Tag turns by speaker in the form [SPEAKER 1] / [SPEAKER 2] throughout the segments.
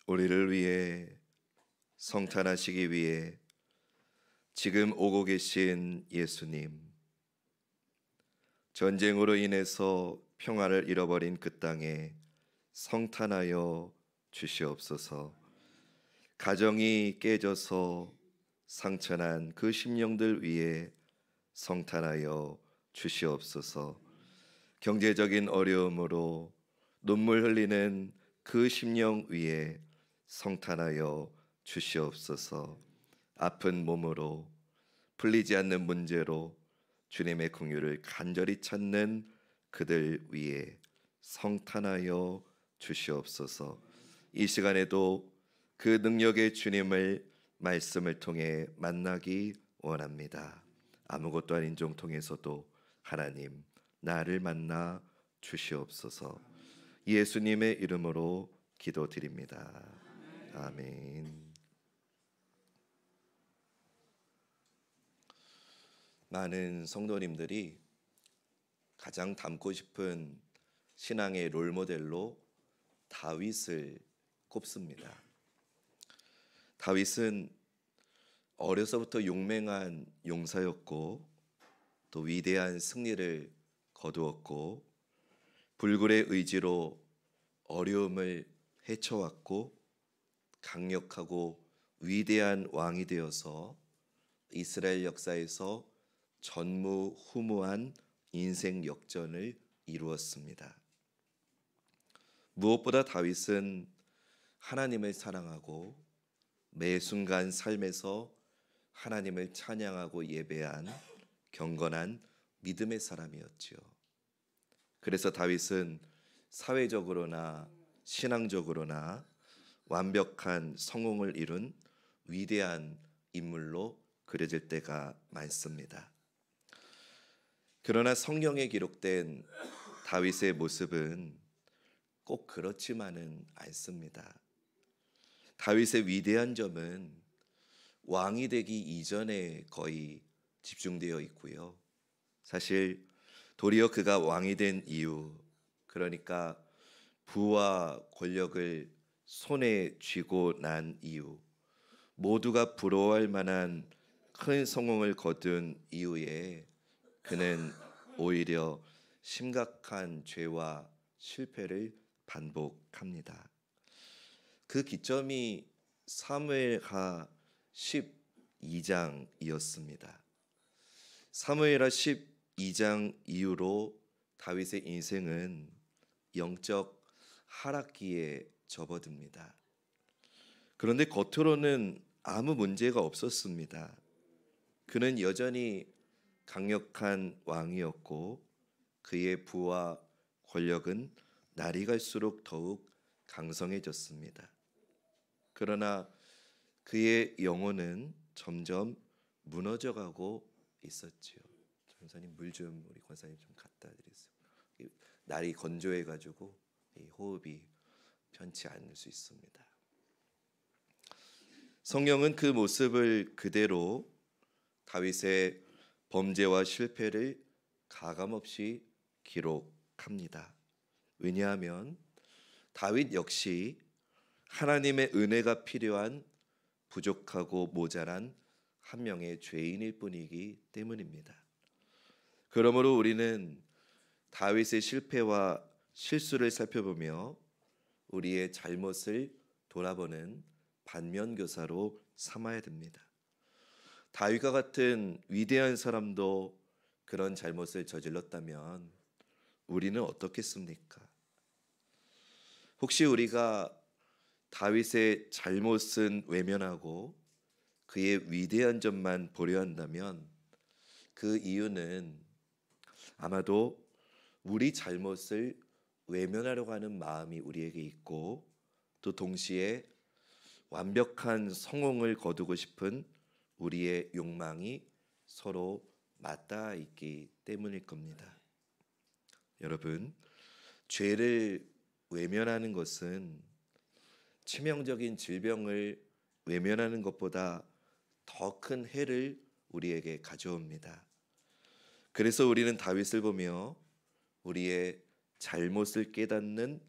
[SPEAKER 1] 우리를 위해 성탄하시기 위해 지금 오고 계신 예수님, 전쟁으로 인해서 평화를 잃어버린 그 땅에 성탄하여 주시옵소서. 가정이 깨져서 상처난 그 심령들 위해 성탄하여 주시옵소서. 경제적인 어려움으로 눈물 흘리는 그 심령 위에 성탄하여 주시옵소서. 아픈 몸으로 풀리지 않는 문제로 주님의 긍휼을 간절히 찾는 그들 위에 성탄하여 주시옵소서. 이 시간에도 그 능력의 주님을 말씀을 통해 만나기 원합니다. 아무것도 아닌 종 통해서도 하나님 나를 만나 주시옵소서. 예수님의 이름으로 기도드립니다. 아멘. 많은 성도님들이 가장 닮고 싶은 신앙의 롤모델로 다윗을 꼽습니다. 다윗은 어려서부터 용맹한 용사였고 또 위대한 승리를 거두었고 불굴의 의지로 어려움을 헤쳐왔고 강력하고 위대한 왕이 되어서 이스라엘 역사에서 전무후무한 인생 역전을 이루었습니다. 무엇보다 다윗은 하나님을 사랑하고 매 순간 삶에서 하나님을 찬양하고 예배한 경건한 믿음의 사람이었지요. 그래서 다윗은 사회적으로나 신앙적으로나 완벽한 성공을 이룬 위대한 인물로 그려질 때가 많습니다. 그러나 성경에 기록된 다윗의 모습은 꼭 그렇지만은 않습니다. 다윗의 위대한 점은 왕이 되기 이전에 거의 집중되어 있고요. 사실 도리어 그가 왕이 된 이유, 그러니까 부와 권력을 손에 쥐고 난 이유, 모두가 부러워할 만한 큰 성공을 거둔 이후에 그는 오히려 심각한 죄와 실패를 반복합니다. 그 기점이 사무엘하 12장이었습니다. 사무엘하 12장 이후로 다윗의 인생은 영적 하락기에 접어듭니다. 그런데 겉으로는 아무 문제가 없었습니다. 그는 여전히 강력한 왕이었고 그의 부와 권력은 날이 갈수록 더욱 강성해졌습니다. 그러나 그의 영혼은 점점 무너져가고 있었지요. 전사님 물 좀 우리 권사님 좀 갖다 드리세요. 날이 건조해가지고 호흡이 편치 않을 수 있습니다. 성경은 그 모습을 그대로 다윗의 범죄와 실패를 가감없이 기록합니다. 왜냐하면 다윗 역시 하나님의 은혜가 필요한 부족하고 모자란 한 명의 죄인일 뿐이기 때문입니다. 그러므로 우리는 다윗의 실패와 실수를 살펴보며 우리의 잘못을 돌아보는 반면교사로 삼아야 됩니다. 다윗과 같은 위대한 사람도 그런 잘못을 저질렀다면 우리는 어떻겠습니까? 혹시 우리가 다윗의 잘못은 외면하고 그의 위대한 점만 보려 한다면 그 이유는 아마도 우리 잘못을 외면하려고 하는 마음이 우리에게 있고 또 동시에 완벽한 성공을 거두고 싶은 우리의 욕망이 서로 맞닿아 있기 때문일 겁니다. 여러분, 죄를 외면하는 것은 치명적인 질병을 외면하는 것보다 더 큰 해를 우리에게 가져옵니다. 그래서 우리는 다윗을 보며 우리의 잘못을 깨닫는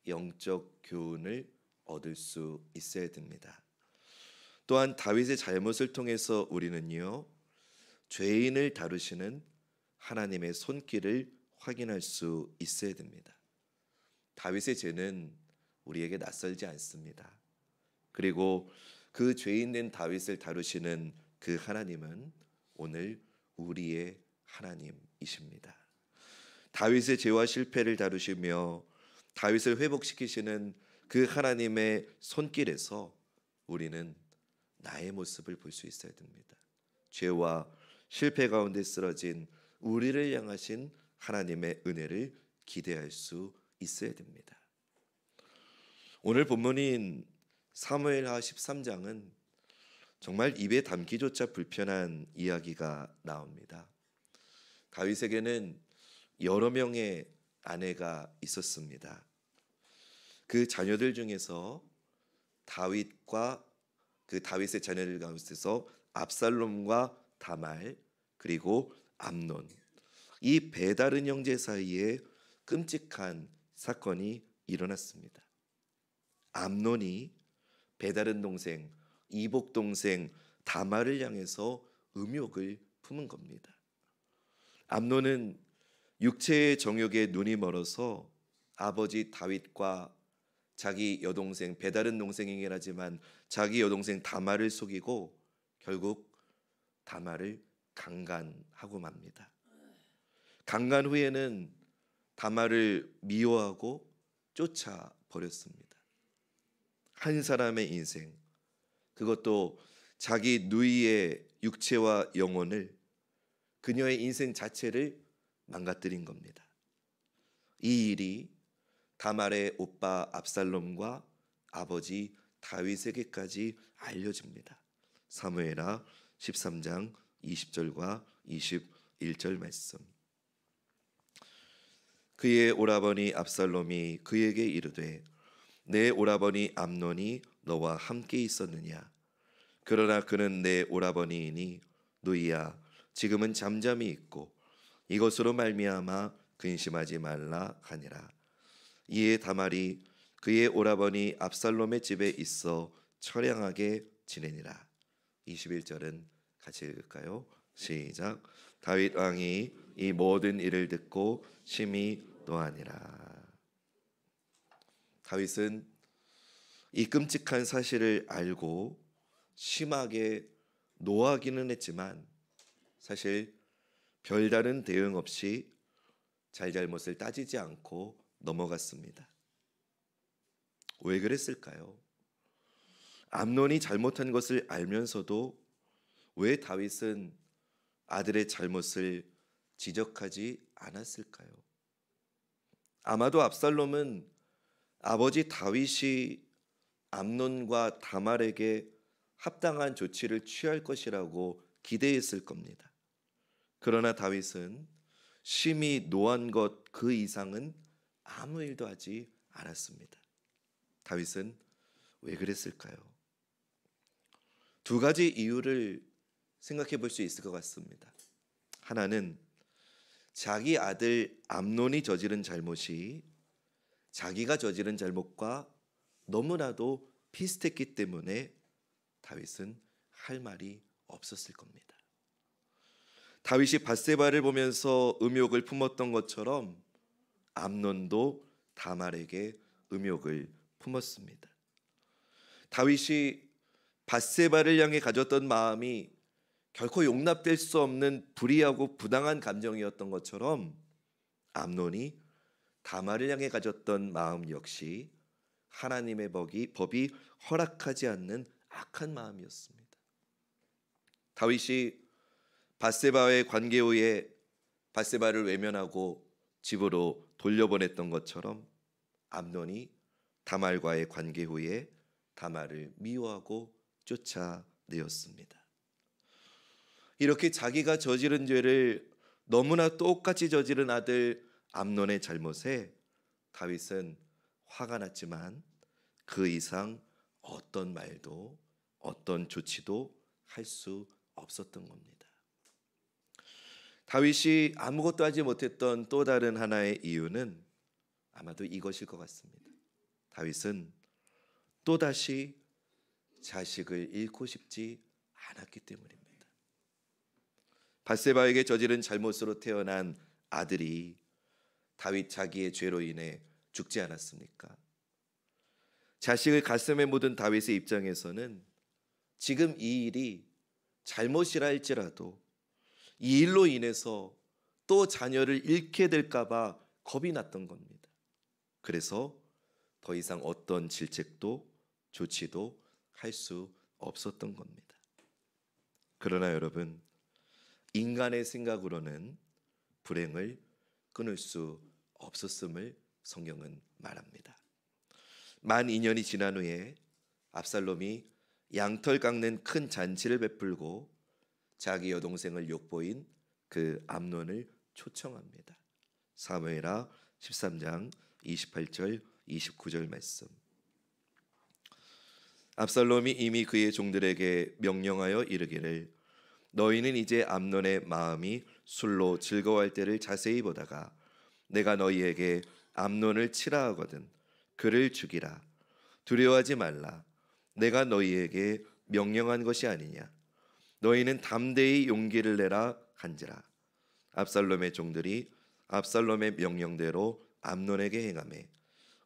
[SPEAKER 1] 영적 교훈을 얻을 수 있어야 됩니다. 또한 다윗의 잘못을 통해서 우리는요, 죄인을 다루시는 하나님의 손길을 확인할 수 있어야 됩니다. 다윗의 죄는 우리에게 낯설지 않습니다. 그리고 그 죄인된 다윗을 다루시는 그 하나님은 오늘 우리의 하나님이십니다. 다윗의 죄와 실패를 다루시며 다윗을 회복시키시는 그 하나님의 손길에서 우리는 나의 모습을 볼 수 있어야 됩니다. 죄와 실패 가운데 쓰러진 우리를 향하신 하나님의 은혜를 기대할 수 있어야 됩니다. 오늘 본문인 사무엘하 13장은 정말 입에 담기조차 불편한 이야기가 나옵니다. 다윗에게는 여러 명의 아내가 있었습니다. 그 자녀들 중에서 다윗과 그 다윗의 자녀들 가운데서 압살롬과 다말 그리고 암논, 이 배다른 형제 사이에 끔찍한 사건이 일어났습니다. 암논이 배다른 동생, 이복 동생 다말을 향해서 음욕을 품은 겁니다. 암논은 육체의 정욕에 눈이 멀어서 아버지 다윗과 자기 여동생 배다른 동생이긴 하지만 자기 여동생 다말을 속이고 결국 다말을 강간하고 맙니다. 강간 후에는 다말을 미워하고 쫓아버렸습니다. 한 사람의 인생, 그것도 자기 누이의 육체와 영혼을, 그녀의 인생 자체를 망가뜨린 겁니다. 이 일이 다말의 오빠 압살롬과 아버지 다윗에게까지 알려집니다. 사무엘하 13장 20절과 21절 말씀. 그의 오라버니 압살롬이 그에게 이르되 내 오라버니 암논이 너와 함께 있었느냐? 그러나 그는 내 오라버니이니 누이야 지금은 잠잠히 있고 이것으로 말미암아 근심하지 말라 하니라. 이에 다말이 그의 오라버니 압살롬의 집에 있어 처량하게 지내니라. 21절은 같이 읽을까요? 시작. 다윗 왕이 이 모든 일을 듣고 심히 노하니라. 다윗은 이 끔찍한 사실을 알고 심하게 노하기는 했지만 사실 별다른 대응 없이 잘잘못을 따지지 않고 넘어갔습니다. 왜 그랬을까요? 암논이 잘못한 것을 알면서도 왜 다윗은 아들의 잘못을 지적하지 않았을까요? 아마도 압살롬은 아버지 다윗이 암논과 다말에게 합당한 조치를 취할 것이라고 기대했을 겁니다. 그러나 다윗은 심히 노한 것 그 이상은 아무 일도 하지 않았습니다. 다윗은 왜 그랬을까요? 두 가지 이유를 생각해 볼 수 있을 것 같습니다. 하나는 자기 아들 암논이 저지른 잘못이 자기가 저지른 잘못과 너무나도 비슷했기 때문에 다윗은 할 말이 없었을 겁니다. 다윗이 밧세바를 보면서 음욕을 품었던 것처럼 암논도 다말에게 음욕을 품었습니다. 다윗이 밧세바를 향해 가졌던 마음이 결코 용납될 수 없는 불의하고 부당한 감정이었던 것처럼 암논이 다말을 향해 가졌던 마음 역시 하나님의 법이 허락하지 않는 악한 마음이었습니다. 다윗이 밧세바와의 관계 후에 밧세바를 외면하고 집으로 돌려보냈던 것처럼 암논이 다말과의 관계 후에 다말을 미워하고 쫓아내었습니다. 이렇게 자기가 저지른 죄를 너무나 똑같이 저지른 아들 암논의 잘못에 다윗은 화가 났지만 그 이상 어떤 말도 어떤 조치도 할 수 없었던 겁니다. 다윗이 아무것도 하지 못했던 또 다른 하나의 이유는 아마도 이것일 것 같습니다. 다윗은 또다시 자식을 잃고 싶지 않았기 때문입니다. 밧세바에게 저지른 잘못으로 태어난 아들이 다윗 자기의 죄로 인해 죽지 않았습니까? 자식을 가슴에 묻은 다윗의 입장에서는 지금 이 일이 잘못이라 할지라도 이 일로 인해서 또 자녀를 잃게 될까 봐 겁이 났던 겁니다. 그래서 더 이상 어떤 질책도 조치도 할 수 없었던 겁니다. 그러나 여러분, 인간의 생각으로는 불행을 끊을 수 없었음을 성경은 말합니다. 만 2년이 지난 후에 압살롬이 양털 깎는 큰 잔치를 베풀고 자기 여동생을 욕보인 그 암논을 초청합니다. 사무엘하 13장 28절 29절 말씀. 압살롬이 이미 그의 종들에게 명령하여 이르기를 너희는 이제 암논의 마음이 술로 즐거워할 때를 자세히 보다가 내가 너희에게 암논을 치라 하거든 그를 죽이라. 두려워하지 말라. 내가 너희에게 명령한 것이 아니냐. 너희는 담대히 용기를 내라 한지라. 압살롬의 종들이 압살롬의 명령대로 암논에게 행하매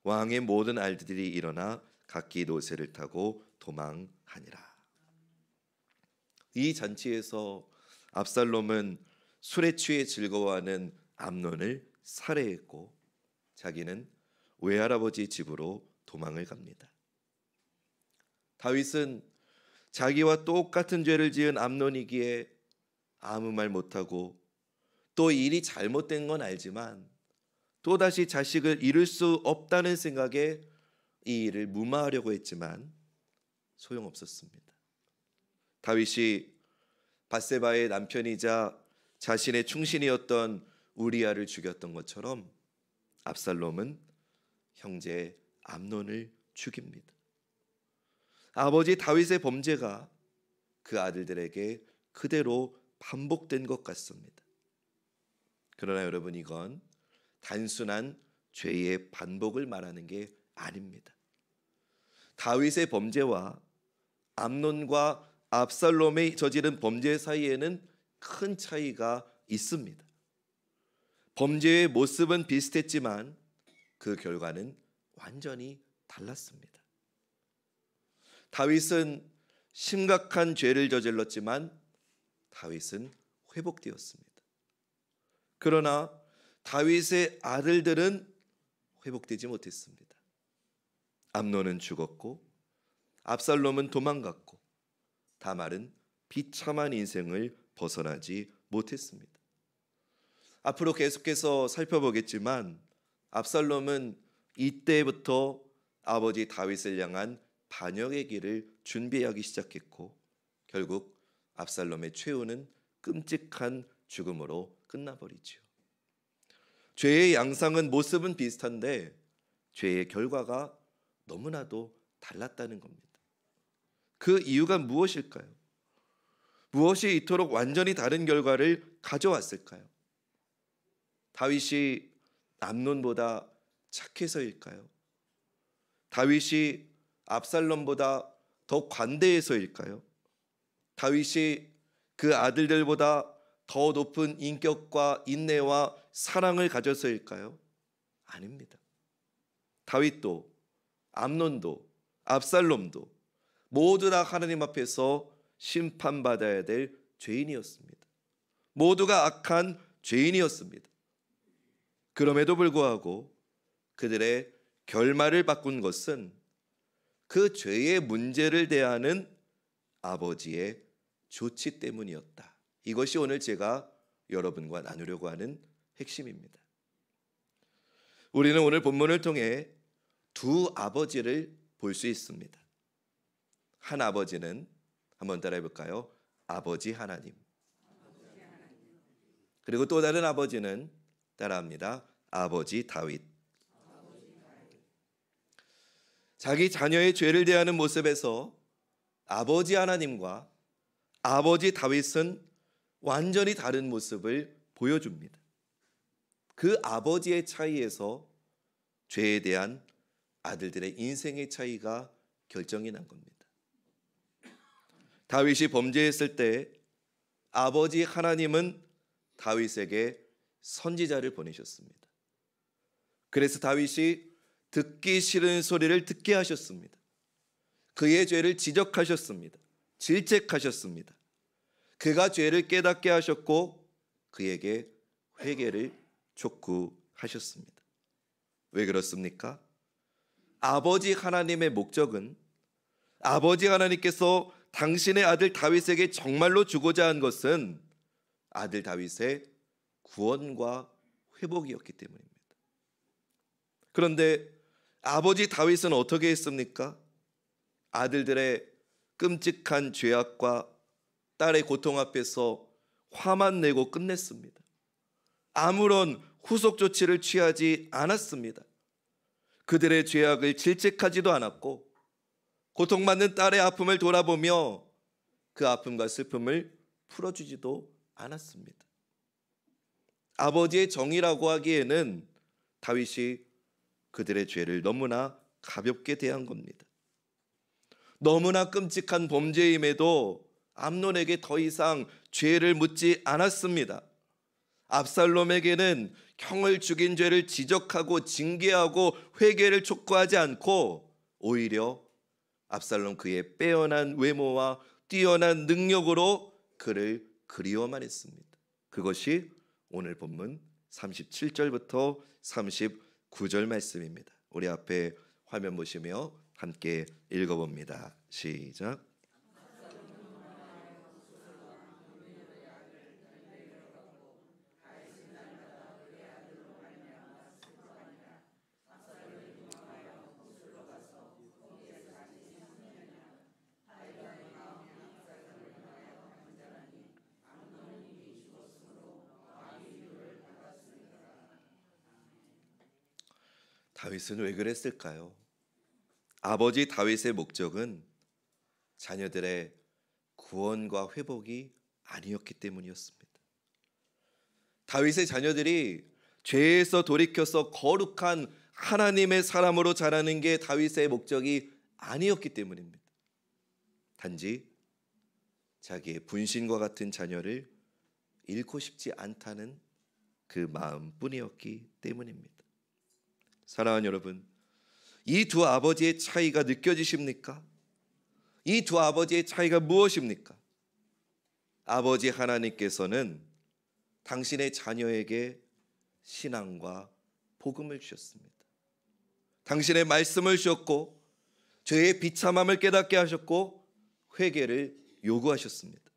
[SPEAKER 1] 왕의 모든 알들이 일어나 각기 노새를 타고 도망하니라. 이 잔치에서 압살롬은 술에 취해 즐거워하는 암논을 살해했고 자기는 외할아버지 집으로 도망을 갑니다. 다윗은 자기와 똑같은 죄를 지은 암논이기에 아무 말 못하고 또 일이 잘못된 건 알지만 또다시 자식을 잃을 수 없다는 생각에 이 일을 무마하려고 했지만 소용없었습니다. 다윗이 밧세바의 남편이자 자신의 충신이었던 우리아를 죽였던 것처럼 압살롬은 형제 암논을 죽입니다. 아버지 다윗의 범죄가 그 아들들에게 그대로 반복된 것 같습니다. 그러나 여러분, 이건 단순한 죄의 반복을 말하는 게 아닙니다. 다윗의 범죄와 암논과 압살롬이 저지른 범죄 사이에는 큰 차이가 있습니다. 범죄의 모습은 비슷했지만 그 결과는 완전히 달랐습니다. 다윗은 심각한 죄를 저질렀지만 다윗은 회복되었습니다. 그러나 다윗의 아들들은 회복되지 못했습니다. 암논은 죽었고 압살롬은 도망갔고 다말은 비참한 인생을 벗어나지 못했습니다. 앞으로 계속해서 살펴보겠지만 압살롬은 이때부터 아버지 다윗을 향한 반역의 길을 준비하기 시작했고 결국 압살롬의 최후는 끔찍한 죽음으로 끝나버리죠. 죄의 양상은 모습은 비슷한데 죄의 결과가 너무나도 달랐다는 겁니다. 그 이유가 무엇일까요? 무엇이 이토록 완전히 다른 결과를 가져왔을까요? 다윗이 암논보다 착해서일까요? 다윗이 압살롬보다 더 관대해서일까요? 다윗이 그 아들들보다 더 높은 인격과 인내와 사랑을 가져서일까요? 아닙니다. 다윗도 암논도 압살롬도 모두 다 하나님 앞에서 심판받아야 될 죄인이었습니다. 모두가 악한 죄인이었습니다. 그럼에도 불구하고 그들의 결말을 바꾼 것은 그 죄의 문제를 대하는 아버지의 조치 때문이었다. 이것이 오늘 제가 여러분과 나누려고 하는 핵심입니다. 우리는 오늘 본문을 통해 두 아버지를 볼 수 있습니다. 한 아버지는 한번 따라해 볼까요? 아버지 하나님. 그리고 또 다른 아버지는 따라합니다. 아버지 다윗. 자기 자녀의 죄를 대하는 모습에서 아버지 하나님과 아버지 다윗은 완전히 다른 모습을 보여줍니다. 그 아버지의 차이에서 죄에 대한 아들들의 인생의 차이가 결정이 난 겁니다. 다윗이 범죄했을 때 아버지 하나님은 다윗에게 선지자를 보내셨습니다. 그래서 다윗이 듣기 싫은 소리를 듣게 하셨습니다. 그의 죄를 지적하셨습니다. 질책하셨습니다. 그가 죄를 깨닫게 하셨고 그에게 회개를 촉구하셨습니다. 왜 그렇습니까? 아버지 하나님의 목적은 아버지 하나님께서 당신의 아들 다윗에게 정말로 주고자 한 것은 아들 다윗의 구원과 회복이었기 때문입니다. 그런데 아버지 다윗은 어떻게 했습니까? 아들들의 끔찍한 죄악과 딸의 고통 앞에서 화만 내고 끝냈습니다. 아무런 후속 조치를 취하지 않았습니다. 그들의 죄악을 질책하지도 않았고 고통받는 딸의 아픔을 돌아보며 그 아픔과 슬픔을 풀어주지도 않았습니다. 아버지의 정의라고 하기에는 다윗이 그들의 죄를 너무나 가볍게 대한 겁니다. 너무나 끔찍한 범죄임에도 암논에게 더 이상 죄를 묻지 않았습니다. 압살롬에게는 형을 죽인 죄를 지적하고 징계하고 회개를 촉구하지 않고 오히려 압살롬 그의 빼어난 외모와 뛰어난 능력으로 그를 그리워만 했습니다. 그것이 오늘 본문 37절부터 39절 말씀입니다. 우리 앞에 화면 보시며 함께 읽어봅니다. 시작. 다윗은 왜 그랬을까요? 아버지 다윗의 목적은 자녀들의 구원과 회복이 아니었기 때문이었습니다. 다윗의 자녀들이 죄에서 돌이켜서 거룩한 하나님의 사람으로 자라는 게 다윗의 목적이 아니었기 때문입니다. 단지 자기의 분신과 같은 자녀를 잃고 싶지 않다는 그 마음뿐이었기 때문입니다. 사랑하는 여러분, 이 두 아버지의 차이가 느껴지십니까? 이 두 아버지의 차이가 무엇입니까? 아버지 하나님께서는 당신의 자녀에게 신앙과 복음을 주셨습니다. 당신의 말씀을 주셨고 죄의 비참함을 깨닫게 하셨고 회개를 요구하셨습니다.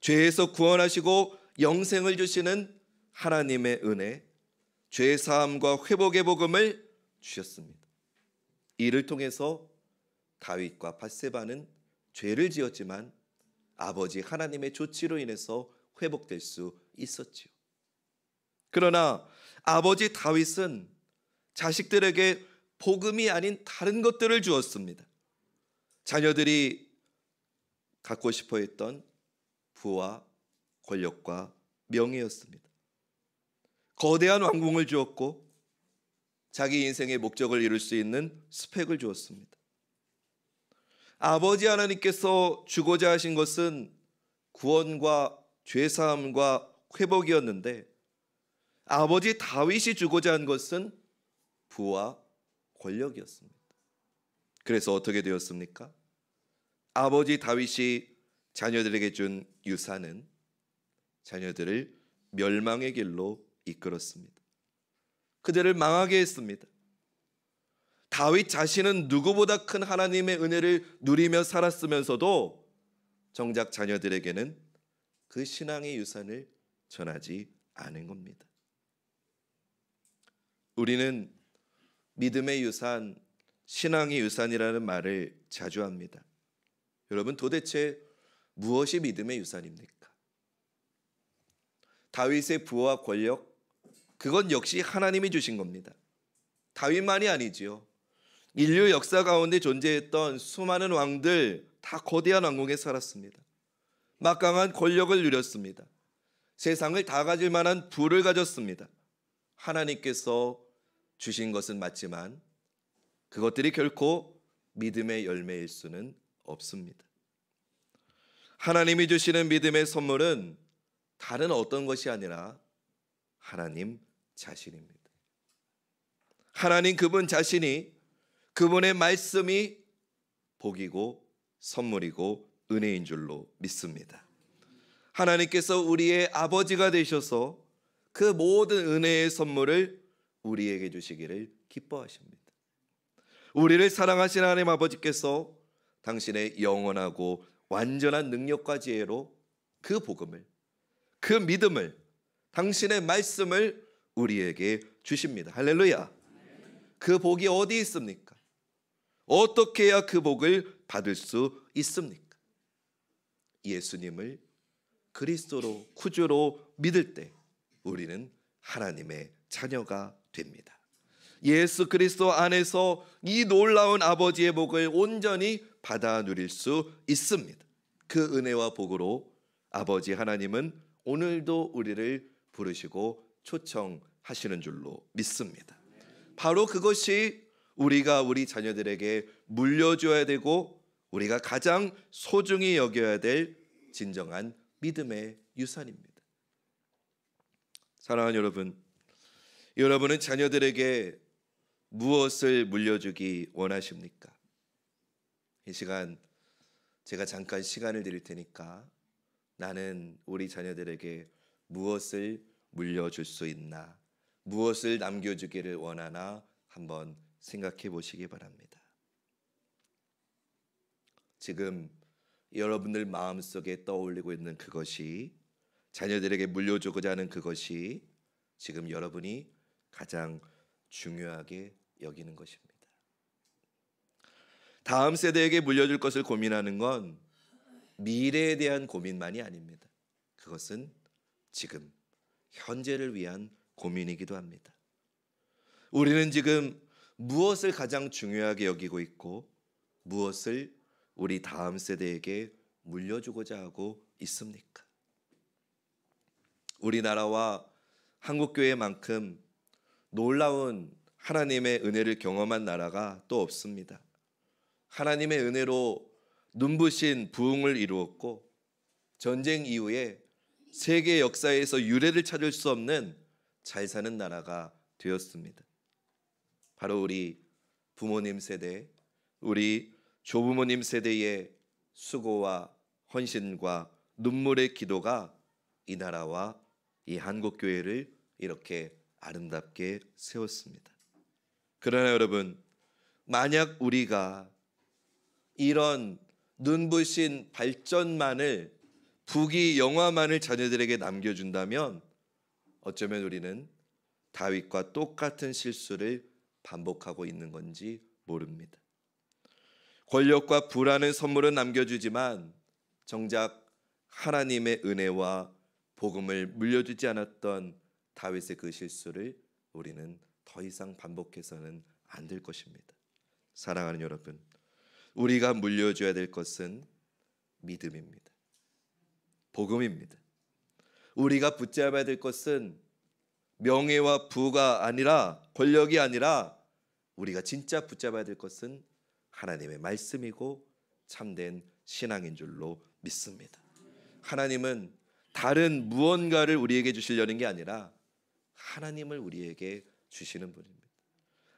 [SPEAKER 1] 죄에서 구원하시고 영생을 주시는 하나님의 은혜, 죄 사함과 회복의 복음을 주셨습니다. 이를 통해서 다윗과 밧세바는 죄를 지었지만 아버지 하나님의 조치로 인해서 회복될 수 있었지요. 그러나 아버지 다윗은 자식들에게 복음이 아닌 다른 것들을 주었습니다. 자녀들이 갖고 싶어 했던 부와 권력과 명예였습니다. 거대한 왕궁을 주었고 자기 인생의 목적을 이룰 수 있는 스펙을 주었습니다. 아버지 하나님께서 주고자 하신 것은 구원과 죄사함과 회복이었는데 아버지 다윗이 주고자 한 것은 부와 권력이었습니다. 그래서 어떻게 되었습니까? 아버지 다윗이 자녀들에게 준 유산은 자녀들을 멸망의 길로 이끌었습니다. 그들을 망하게 했습니다. 다윗 자신은 누구보다 큰 하나님의 은혜를 누리며 살았으면서도 정작 자녀들에게는 그 신앙의 유산을 전하지 않은 겁니다. 우리는 믿음의 유산, 신앙의 유산이라는 말을 자주 합니다. 여러분, 도대체 무엇이 믿음의 유산입니까? 다윗의 부와 권력, 그건 역시 하나님이 주신 겁니다. 다윗만이 아니지요. 인류 역사 가운데 존재했던 수많은 왕들 다 거대한 왕궁에 살았습니다. 막강한 권력을 누렸습니다. 세상을 다 가질 만한 부를 가졌습니다. 하나님께서 주신 것은 맞지만 그것들이 결코 믿음의 열매일 수는 없습니다. 하나님이 주시는 믿음의 선물은 다른 어떤 것이 아니라 하나님 자신입니다. 하나님 그분 자신이, 그분의 말씀이 복이고 선물이고 은혜인 줄로 믿습니다. 하나님께서 우리의 아버지가 되셔서 그 모든 은혜의 선물을 우리에게 주시기를 기뻐하십니다. 우리를 사랑하신 하나님 아버지께서 당신의 영원하고 완전한 능력과 지혜로 그 복음을, 그 믿음을, 당신의 말씀을 우리에게 주십니다. 할렐루야. 그 복이 어디 있습니까? 어떻게 해야 그 복을 받을 수 있습니까? 예수님을 그리스도로, 구주로 믿을 때 우리는 하나님의 자녀가 됩니다. 예수 그리스도 안에서 이 놀라운 아버지의 복을 온전히 받아 누릴 수 있습니다. 그 은혜와 복으로 아버지 하나님은 오늘도 우리를 부르시고 초청하시는 줄로 믿습니다. 바로 그것이 우리가 우리 자녀들에게 물려줘야 되고 우리가 가장 소중히 여겨야 될 진정한 믿음의 유산입니다. 사랑하는 여러분, 여러분은 자녀들에게 무엇을 물려주기 원하십니까? 이 시간 제가 잠깐 시간을 드릴 테니까 나는 우리 자녀들에게 무엇을 물려줄 수 있나, 무엇을 남겨주기를 원하나 한번 생각해 보시기 바랍니다. 지금 여러분들 마음속에 떠올리고 있는 그것이, 자녀들에게 물려주고자 하는 그것이 지금 여러분이 가장 중요하게 여기는 것입니다. 다음 세대에게 물려줄 것을 고민하는 건 미래에 대한 고민만이 아닙니다. 그것은 지금 현재를 위한 고민이기도 합니다. 우리는 지금 무엇을 가장 중요하게 여기고 있고 무엇을 우리 다음 세대에게 물려주고자 하고 있습니까? 우리나라와 한국교회만큼 놀라운 하나님의 은혜를 경험한 나라가 또 없습니다. 하나님의 은혜로 눈부신 부흥을 이루었고 전쟁 이후에 세계 역사에서 유례를 찾을 수 없는 잘 사는 나라가 되었습니다. 바로 우리 부모님 세대, 우리 조부모님 세대의 수고와 헌신과 눈물의 기도가 이 나라와 이 한국교회를 이렇게 아름답게 세웠습니다. 그러나 여러분, 만약 우리가 이런 눈부신 발전만을, 부귀 영화만을 자녀들에게 남겨준다면 어쩌면 우리는 다윗과 똑같은 실수를 반복하고 있는 건지 모릅니다. 권력과 부라는 선물은 남겨주지만 정작 하나님의 은혜와 복음을 물려주지 않았던 다윗의 그 실수를 우리는 더 이상 반복해서는 안 될 것입니다. 사랑하는 여러분, 우리가 물려줘야 될 것은 믿음입니다. 복음입니다. 우리가 붙잡아야 될 것은 명예와 부가 아니라, 권력이 아니라 우리가 진짜 붙잡아야 될 것은 하나님의 말씀이고 참된 신앙인 줄로 믿습니다. 하나님은 다른 무언가를 우리에게 주시려는 게 아니라 하나님을 우리에게 주시는 분입니다.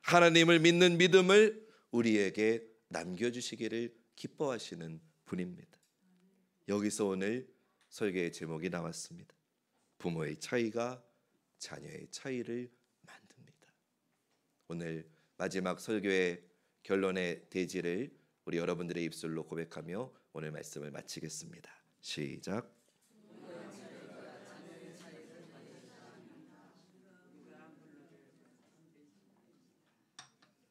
[SPEAKER 1] 하나님을 믿는 믿음을 우리에게 남겨주시기를 기뻐하시는 분입니다. 여기서 오늘 설교의 제목이 나왔습니다. 부모의 차이가 자녀의 차이를 만듭니다. 오늘 마지막 설교의 결론의 대지를 우리 여러분들의 입술로 고백하며 오늘 말씀을 마치겠습니다. 시작.